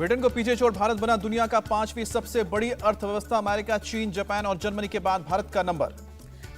Britain को पीछे छोड़ भारत बना दुनिया का 5वीं सबसे बड़ी अर्थव्यवस्था। अमेरिका, चीन, जापान और जर्मनी के बाद भारत का नंबर।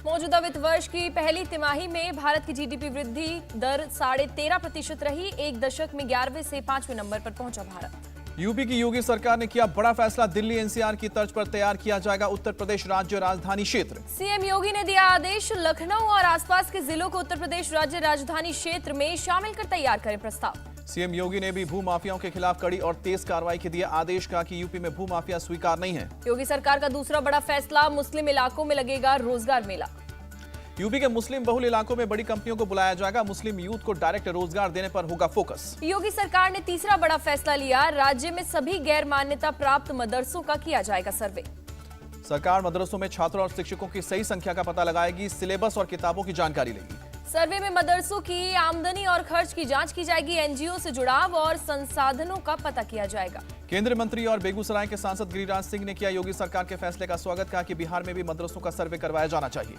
मौजूदा वित्त वर्ष की पहली तिमाही में भारत की जीडीपी वृद्धि दर 13.5% रही। एक दशक में 11वें से 5वें नंबर पर पहुंचा भारत। यूपी की योगी सरकार ने किया बड़ा फैसला। दिल्ली एनसीआर की तर्ज पर तैयार किया जाएगा उत्तर प्रदेश राज्य राजधानी क्षेत्र। सीएम योगी ने दिया आदेश, लखनऊ और आसपास के जिलों को उत्तर प्रदेश राज्य राजधानी क्षेत्र में शामिल कर तैयार करें प्रस्ताव। सीएम योगी ने भी भूमाफियाओं के खिलाफ कड़ी और तेज कार्रवाई के दिए आदेश। कहा कि यूपी में भूमाफिया स्वीकार नहीं है। योगी सरकार का दूसरा बड़ा फैसला, मुस्लिम इलाकों में लगेगा रोजगार मेला। यूपी के मुस्लिम बहुल इलाकों में बड़ी कंपनियों को बुलाया जाएगा। मुस्लिम यूथ को डायरेक्ट रोजगार देने पर होगा फोकस। योगी सरकार ने तीसरा बड़ा फैसला लिया, राज्य में सभी गैर मान्यता प्राप्त मदरसों का किया जाएगा सर्वे। सरकार मदरसों में छात्रों और शिक्षकों की सही संख्या का पता लगाएगी। सिलेबस और किताबों की जानकारी लेगी। सर्वे में मदरसों की आमदनी और खर्च की जांच की जाएगी। एनजीओ से जुड़ाव और संसाधनों का पता किया जाएगा। केंद्रीय मंत्री और बेगूसराय के सांसद गिरिराज सिंह ने किया योगी सरकार के फैसले का स्वागत। कहा कि बिहार में भी मदरसों का सर्वे करवाया जाना चाहिए।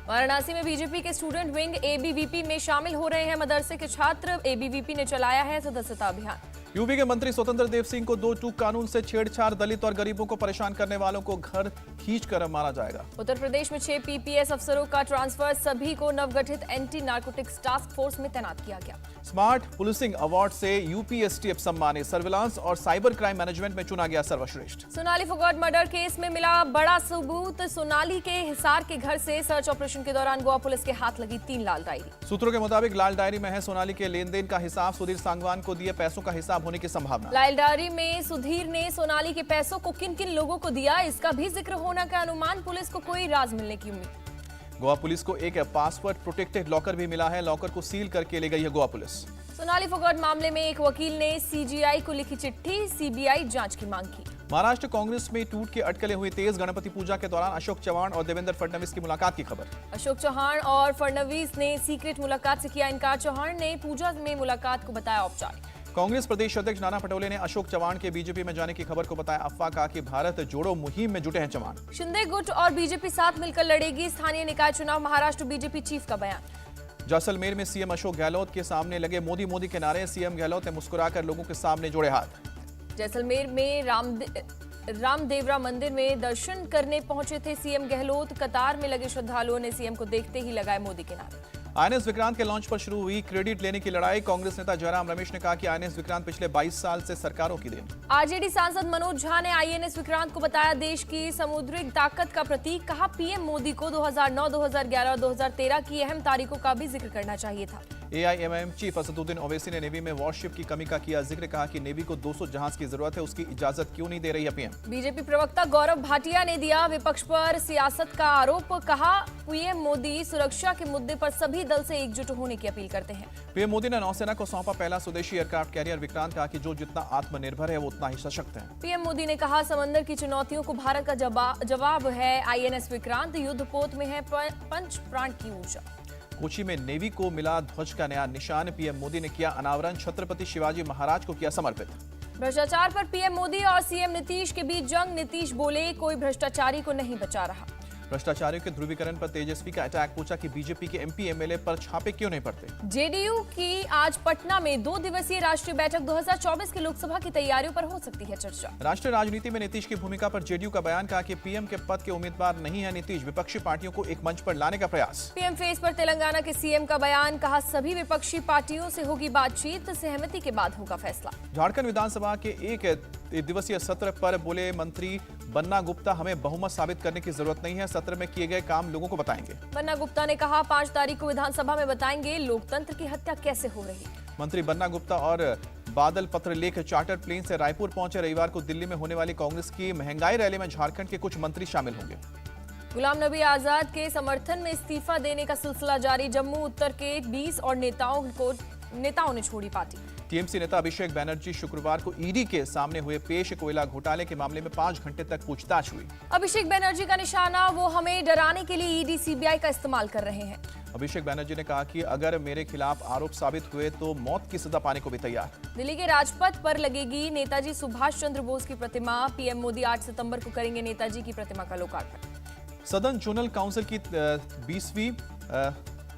वाराणसी में बीजेपी के स्टूडेंट विंग एबीवीपी में शामिल हो रहे हैं मदरसे के छात्र। एबीवीपी ने चलाया है सदस्यता अभियान। यूपी के मंत्री स्वतंत्र देव सिंह को 2 टूक कानून से छेड़छाड़, दलित और गरीबों को परेशान करने वालों को घर खींचकर मारा जाएगा। उत्तर प्रदेश में 6 पीपीएस अफसरों का ट्रांसफर, सभी को नवगठित एंटी नार्कोटिक्स टास्क फोर्स में तैनात किया गया। स्मार्ट पुलिसिंग अवार्ड से यूपीएसटीएफ सम्मानित। सर्विलांस और साइबर क्राइम मैनेजमेंट में चुना गया सर्वश्रेष्ठ। सोनाली फोगाट मर्डर केस में मिला बड़ा सबूत। सोनाली के हिसार के घर से सर्च ऑपरेशन के दौरान गोवा पुलिस के हाथ लगी 3 लाल डायरी। सूत्रों के मुताबिक लाल डायरी में है सोनाली के लेन देन का हिसाब। सुधीर सांगवान को दिए पैसों का हिसाब होने की संभावना। लाल डायरी में सुधीर ने सोनाली के पैसों को किन किन लोगों को दिया, इसका भी जिक्र होने का अनुमान। पुलिस को कोई राज मिलने की उम्मीद। गोवा पुलिस को एक पासवर्ड प्रोटेक्टेड लॉकर भी मिला है। लॉकर को सील करके ले गई है गोवा पुलिस। सोनाली फोगाट मामले में एक वकील ने सीजीआई को लिखी चिट्ठी, सीबीआई जांच की मांग की। महाराष्ट्र कांग्रेस में टूट के अटकलें हुई तेज। गणपति पूजा के दौरान अशोक चव्हाण और देवेंद्र फडणवीस की मुलाकात की खबर। अशोक चव्हाण और फडणवीस ने सीक्रेट मुलाकात से किया इनकार। चव्हाण ने पूजा में मुलाकात को बताया औपचारिक। कांग्रेस प्रदेश अध्यक्ष नाना पटोले ने अशोक चव्हाण के बीजेपी में जाने की खबर को बताया अफवाह। कहा कि भारत जोड़ो मुहिम में जुटे हैं चव्हाण। शिंदे गुट और बीजेपी साथ मिलकर लड़ेगी स्थानीय निकाय चुनाव। महाराष्ट्र बीजेपी चीफ का बयान। जैसलमेर में सीएम अशोक गहलोत के सामने लगे मोदी मोदी के नारे। सीएम गहलोत ने मुस्कुराकर लोगों के सामने जोड़े हाथ। जैसलमेर में रामदेवरा मंदिर में दर्शन करने पहुंचे थे सीएम गहलोत। कतार में लगे श्रद्धालुओं ने सीएम को देखते ही लगाए मोदी के नारे। आईएनएस विक्रांत के लॉन्च पर शुरू हुई क्रेडिट लेने की लड़ाई। कांग्रेस नेता जयराम रमेश ने कहा कि आईएनएस विक्रांत पिछले 22 साल से सरकारों की देन। आरजेडी सांसद मनोज झा ने आईएनएस विक्रांत को बताया देश की समुद्रिक ताकत का प्रतीक। कहा पीएम मोदी को 2009, 2011 और 2013 की अहम तारीखों का भी जिक्र करना चाहिए था। एआईएमआईएम चीफ असदुद्दीन ओवैसी ने नेवी में वॉरशिप की कमी का किया जिक्र। कहा कि नेवी को 200 जहाज की जरूरत है, उसकी इजाजत क्यों नहीं दे रही है पीएम। बीजेपी प्रवक्ता गौरव भाटिया ने दिया विपक्ष पर सियासत का आरोप। कहा पीएम मोदी सुरक्षा के मुद्दे पर सभी दल से एकजुट होने की अपील करते हैं। पीएम मोदी ने नौसेना को सौंपा पहला स्वदेशी एयरक्राफ्ट कैरियर विक्रांत। कहा कि जो जितना आत्मनिर्भर है वो उतना ही सशक्त है। पीएम मोदी ने कहा समंदर की चुनौतियों को भारत का जवाब है आईएनएस विक्रांत। युद्धपोत में है पंच प्राण की ऊर्जा। कोची में नेवी को मिला ध्वज का नया निशान। पीएम मोदी ने किया अनावरण। छत्रपति शिवाजी महाराज को किया समर्पित। भ्रष्टाचार पर पीएम मोदी और सीएम नीतीश के बीच जंग। नीतीश बोले कोई भ्रष्टाचारी को नहीं बचा रहा। भ्रष्टाचारियों के ध्रुवीकरण पर तेजस्वी का अटैक। पूछा कि बीजेपी के एमपी एमएलए पर छापे क्यों नहीं पड़ते। जेडीयू की आज पटना में 2 दिवसीय राष्ट्रीय बैठक। 2024 की लोकसभा की तैयारियों पर हो सकती है चर्चा। राष्ट्रीय राजनीति में नीतीश की भूमिका पर जेडीयू का बयान। कहा कि पीएम के पद के उम्मीदवार नहीं है नीतीश। विपक्षी पार्टियों को एक मंच पर लाने का प्रयास। पीएम फेस पर तेलंगाना के सीएम का बयान। कहा सभी विपक्षी पार्टियों से होगी बातचीत, सहमति के बाद होगा फैसला। झारखंड विधानसभा के एक दिवसीय सत्र पर बोले मंत्री बन्ना गुप्ता, हमें बहुमत साबित करने की जरूरत नहीं है, सत्र में किए गए काम लोगों को बताएंगे। बन्ना गुप्ता ने कहा 5 तारीख को विधानसभा में बताएंगे लोकतंत्र की हत्या कैसे हो रही। मंत्री बन्ना गुप्ता और बादल पत्रलेख चार्टर प्लेन से रायपुर पहुंचे। रविवार को दिल्ली में होने वाली कांग्रेस की महंगाई रैली में झारखंड के कुछ मंत्री शामिल होंगे। गुलाम नबी आजाद के समर्थन में इस्तीफा देने का सिलसिला जारी। जम्मू उत्तर के 20 और नेताओं ने छोड़ी पार्टी। टीएमसी नेता अभिषेक बैनर्जी शुक्रवार को ईडी के सामने हुए पेश। कोयला घोटाले के मामले में 5 घंटे तक पूछताछ हुई। अभिषेक बैनर्जी का निशाना, वो हमें डराने के लिए ईडी सीबीआई का इस्तेमाल कर रहे हैं। अभिषेक बैनर्जी ने कहा कि अगर मेरे खिलाफ आरोप साबित हुए तो मौत की सजा पाने को भी तैयार। दिल्ली के राजपथ पर लगेगी नेताजी सुभाष चंद्र बोस की प्रतिमा। पीएम मोदी 8 सितंबर को करेंगे नेताजी की प्रतिमा का लोकार्पण। सदन जोनल काउंसिल की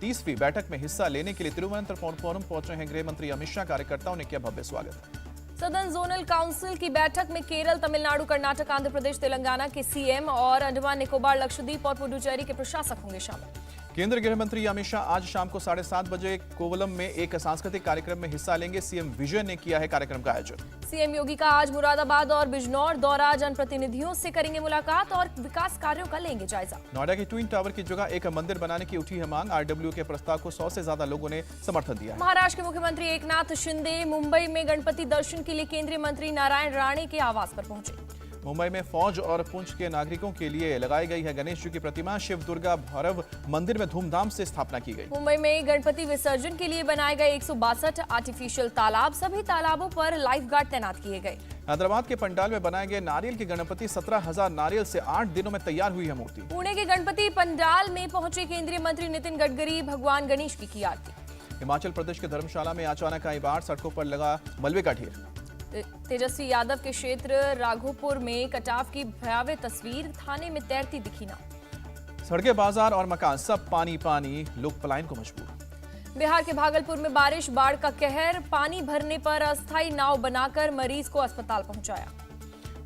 30वीं बैठक में हिस्सा लेने के लिए तिरुवनंतपुरम पहुंचे हैं गृह मंत्री अमित शाह। कार्यकर्ताओं ने किया भव्य स्वागत। सदन जोनल काउंसिल की बैठक में केरल, तमिलनाडु, कर्नाटक, आंध्र प्रदेश, तेलंगाना के सीएम और अंडमान निकोबार, लक्षद्वीप और पुडुचेरी के प्रशासक होंगे शामिल। केंद्रीय गृह मंत्री अमित शाह आज शाम को 7:30 बजे कोवलम में एक सांस्कृतिक कार्यक्रम में हिस्सा लेंगे। सीएम विजय ने किया है कार्यक्रम का आयोजन। सीएम योगी का आज मुरादाबाद और बिजनौर दौरा, जनप्रतिनिधियों से करेंगे मुलाकात और विकास कार्यों का लेंगे जायजा। नोएडा की ट्विन टावर की जगह एक मंदिर बनाने की उठी है मांग। आरडब्ल्यू के प्रस्ताव को 100 से ज्यादा लोगों ने समर्थन दिया है। महाराष्ट्र के मुख्यमंत्री एकनाथ शिंदे मुंबई में गणपति दर्शन के लिए केंद्रीय मंत्री नारायण राणे के आवास पर पहुंचे। मुंबई में फौज और पुंछ के नागरिकों के लिए लगाई गई है गणेश जी की प्रतिमा। शिव दुर्गा भैरव मंदिर में धूमधाम से स्थापना की गई। मुंबई में गणपति विसर्जन के लिए बनाए गए 162 आर्टिफिशियल तालाब, सभी तालाबों पर लाइफ गार्ड तैनात किए गए। हैदराबाद के पंडाल में बनाए गए नारियल की गणपति 17,000 नारियल से 8 दिनों में तैयार हुई है मूर्ति। पुणे के गणपति पंडाल में पहुंचे केंद्रीय मंत्री नितिन गडकरी, भगवान गणेश की आरती। हिमाचल प्रदेश के धर्मशाला में अचानक आई बाढ़, सड़कों पर लगा मलबे का ढेर। तेजस्वी यादव के क्षेत्र राघोपुर में कटाव की भयावह तस्वीर, थाने में तैरती दिखी नाव। सड़कें, बाजार और मकान सब पानी पानी, लोग पलायन को मजबूर। बिहार के भागलपुर में बारिश, बाढ़ का कहर, पानी भरने पर अस्थायी नाव बनाकर मरीज को अस्पताल पहुंचाया।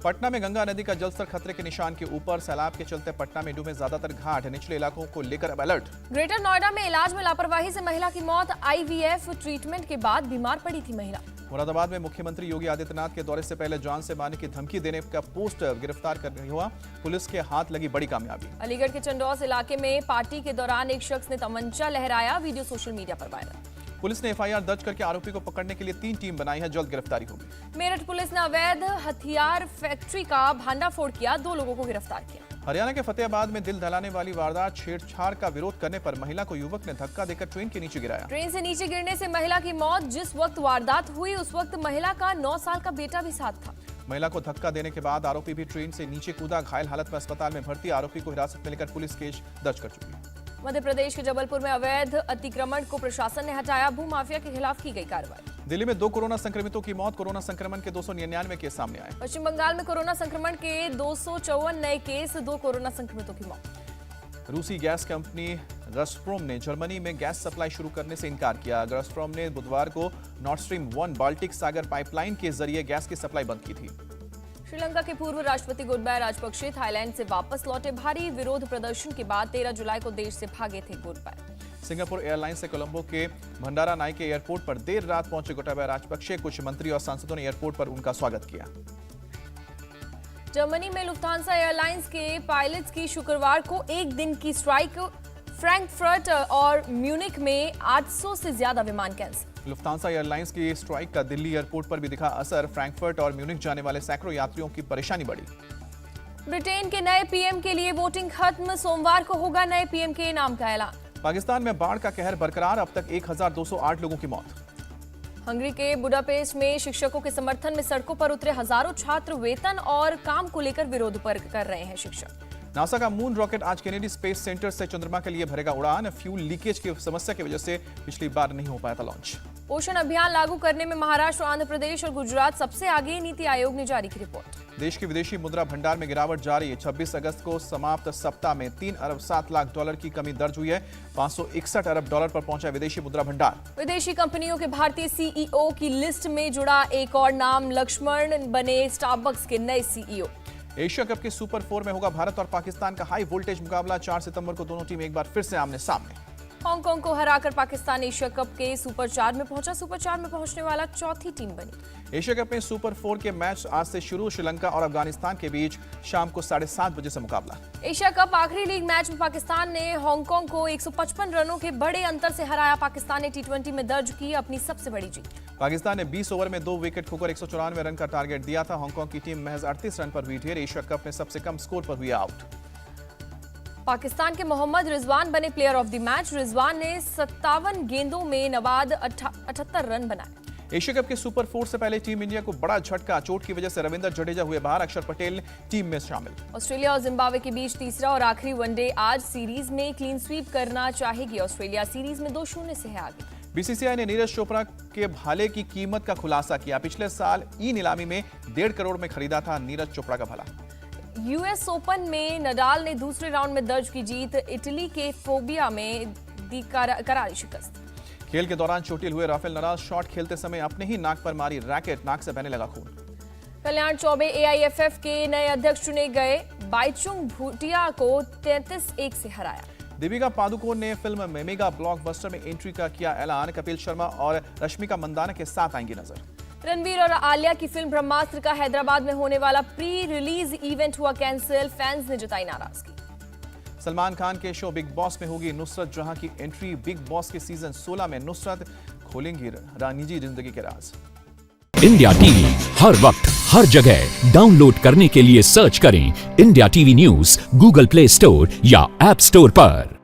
पटना में गंगा नदी का जलस्तर खतरे के निशान के ऊपर, सैलाब के चलते पटना में डूबे ज्यादातर घाट, निचले इलाकों को लेकर अब अलर्ट। ग्रेटर नोएडा में इलाज में लापरवाही से महिला की मौत, आईवीएफ ट्रीटमेंट के बाद बीमार पड़ी थी महिला। मुरादाबाद में मुख्यमंत्री योगी आदित्यनाथ के दौरे से पहले जान से मारने की धमकी देने का पोस्टर गिरफ्तार करने हुआ, पुलिस के हाथ लगी बड़ी कामयाबी। अलीगढ़ के चंडौस इलाके में पार्टी के दौरान एक शख्स ने तमंचा लहराया, वीडियो सोशल मीडिया पर वायरल। पुलिस ने एफआईआर दर्ज करके आरोपी को पकड़ने के लिए 3 टीम बनाई है, जल्द गिरफ्तारी होगी। मेरठ पुलिस ने अवैध हथियार फैक्ट्री का भांडाफोड़ किया, 2 लोगों को गिरफ्तार किया। हरियाणा के फतेहाबाद में दिल दहलाने वाली वारदात, छेड़छाड़ का विरोध करने पर महिला को युवक ने धक्का देकर ट्रेन के नीचे गिराया। ट्रेन से नीचे गिरने से महिला की मौत, जिस वक्त वारदात हुई उस वक्त महिला का 9 साल का बेटा भी साथ था। महिला को धक्का देने के बाद आरोपी भी ट्रेन से नीचे कूदा, घायल हालत में अस्पताल में भर्ती। आरोपी को हिरासत में लेकर पुलिस केस दर्ज कर चुकी है। मध्य प्रदेश के जबलपुर में अवैध अतिक्रमण को प्रशासन ने हटाया, भूमाफिया के खिलाफ की गई कार्रवाई। दिल्ली में 2 कोरोना संक्रमितों की मौत, कोरोना संक्रमण के 299 केस सामने आए। पश्चिम बंगाल में कोरोना संक्रमण के 254 नए केस, 2 कोरोना संक्रमितों की मौत। रूसी गैस कंपनी गज़प्रोम ने जर्मनी में गैस सप्लाई शुरू करने से इनकार किया। गज़प्रोम ने बुधवार को नॉर्ड स्ट्रीम 1 बाल्टिक सागर पाइपलाइन के जरिए गैस की सप्लाई बंद की थी। श्रीलंका के पूर्व राष्ट्रपति गोटबाया राजपक्षे थाईलैंड से वापस लौटे, भारी विरोध प्रदर्शन के बाद 13 जुलाई को देश से भागे थे गोटबाया। सिंगापुर एयरलाइंस से कोलंबो के भंडारा नाइके एयरपोर्ट पर देर रात पहुंचे गोटाबाया राजपक्षे, कुछ मंत्री और सांसदों ने एयरपोर्ट पर उनका स्वागत किया। जर्मनी में लुफ्थांसा एयरलाइंस के पायलट्स की शुक्रवार को एक दिन की स्ट्राइक, फ्रैंकफर्ट और म्यूनिख में 800 से ज्यादा विमान कैंसिल। लुफ्थांसा एयरलाइंस की स्ट्राइक का दिल्ली एयरपोर्ट पर भी दिखा असर, फ्रैंकफर्ट और म्यूनिख जाने वाले सैकड़ों यात्रियों की परेशानी बढ़ी। ब्रिटेन के नए पीएम के लिए वोटिंग खत्म, सोमवार को होगा नए पीएम के नाम का ऐलान। पाकिस्तान में बाढ़ का कहर बरकरार, अब तक 1208 लोगों की मौत। हंगरी के बुडापेस्ट में शिक्षकों के समर्थन में सड़कों पर उतरे हजारों छात्र, वेतन और काम को लेकर विरोध कर रहे हैं शिक्षक। नासा का मून रॉकेट आज केनेडी स्पेस सेंटर से चंद्रमा के लिए भरेगा उड़ान। फ्यूल लीकेज की समस्या की वजह से पिछली बार नहीं हो पाया था लॉन्च। पोषण अभियान लागू करने में महाराष्ट्र, आंध्र प्रदेश और गुजरात सबसे आगे, नीति आयोग ने जारी की रिपोर्ट। देश की विदेशी मुद्रा भंडार में गिरावट जारी है। 26 अगस्त को समाप्त सप्ताह में 3 अरब 7 लाख डॉलर की कमी दर्ज हुई है। 561 अरब डॉलर पर पहुंचा विदेशी मुद्रा भंडार। विदेशी कंपनियों के भारतीय सीईओ की लिस्ट में जुड़ा एक और नाम, लक्ष्मण बने स्टारबक्स के नए सीईओ। एशिया कप के सुपर 4 में होगा भारत और पाकिस्तान का हाई वोल्टेज मुकाबला। 4 सितंबर को दोनों टीम एक बार फिर से आमने सामने। हांगकांग को हराकर पाकिस्तान एशिया कप के सुपर 4 में पहुंचा, सुपर 4 में पहुंचने वाला चौथी टीम बनी। एशिया कप में सुपर 4 के मैच आज से शुरू, श्रीलंका और अफगानिस्तान के बीच शाम को 7:30 बजे से मुकाबला। एशिया कप आखिरी लीग मैच में पाकिस्तान ने हांगकांग को 155 रनों के बड़े अंतर से हराया। पाकिस्तान ने T20 में दर्ज की अपनी सबसे बड़ी जीत। पाकिस्तान ने 20 ओवर में 2 विकेट खोकर 194 रन का टारगेट दिया था। हांगकांग की टीम महज 38 रन पर हुई ढेर। एशिया कप में सबसे कम स्कोर पर हुई आउट। पाकिस्तान के मोहम्मद रिजवान बने player of the match. Rizwan ने 57 गेंदों में नवाद 78 रन बनाए। एशिया कप के सुपर 4 से पहले टीम इंडिया को बड़ा झटका, चोट की वजह से रविंद्र जडेजा हुए बाहर, अक्षर पटेल टीम में शामिल। ऑस्ट्रेलिया और जिम्बाब्वे के बीच तीसरा और आखिरी वनडे आज, सीरीज में क्लीन स्वीप करना चाहेगी ऑस्ट्रेलिया, सीरीज में 2-0 से है आगे। बीसीसीआई ने नीरज चोपड़ा के भाले की कीमत का खुलासा किया। पिछले साल ई नीलामी में 1.5 करोड़ में खरीदा था नीरज चोपड़ा का भाला। यूएस ओपन में नडाल ने दूसरे राउंड में दर्ज की जीत, इटली के फोबिया में दी करारी शिकस्त। खेल के दौरान चोटिल हुए राफेल नाडाल शॉट खेलते समय अपने ही नाक पर मारी रैकेट, नाक से बहने लगा खून। कल्याण चौबे एआईएफएफ के नए अध्यक्ष चुने गए, बाईचुंग भूटिया को 33-1 से हराया। दीपिका पादुकोण ने फिल्म मेगा ब्लॉकबस्टर में एंट्री का किया ऐलान, कपिल शर्मा और रश्मिका मंदाना के साथ आएंगी नजर। रणवीर और आलिया की फिल्म ब्रह्मास्त्र का हैदराबाद में होने वाला प्री रिलीज इवेंट हुआ कैंसिल, फैंस ने जताई नाराजगी। सलमान खान के शो बिग बॉस में होगी नुसरत जहां की एंट्री, बिग बॉस के सीजन 16 में नुसरत खोलेंगी निजी जिंदगी के राज। इंडिया टीवी हर वक्त हर जगह डाउनलोड करने के लिए सर्च करें India TV news Google play store या ऐप स्टोर पर।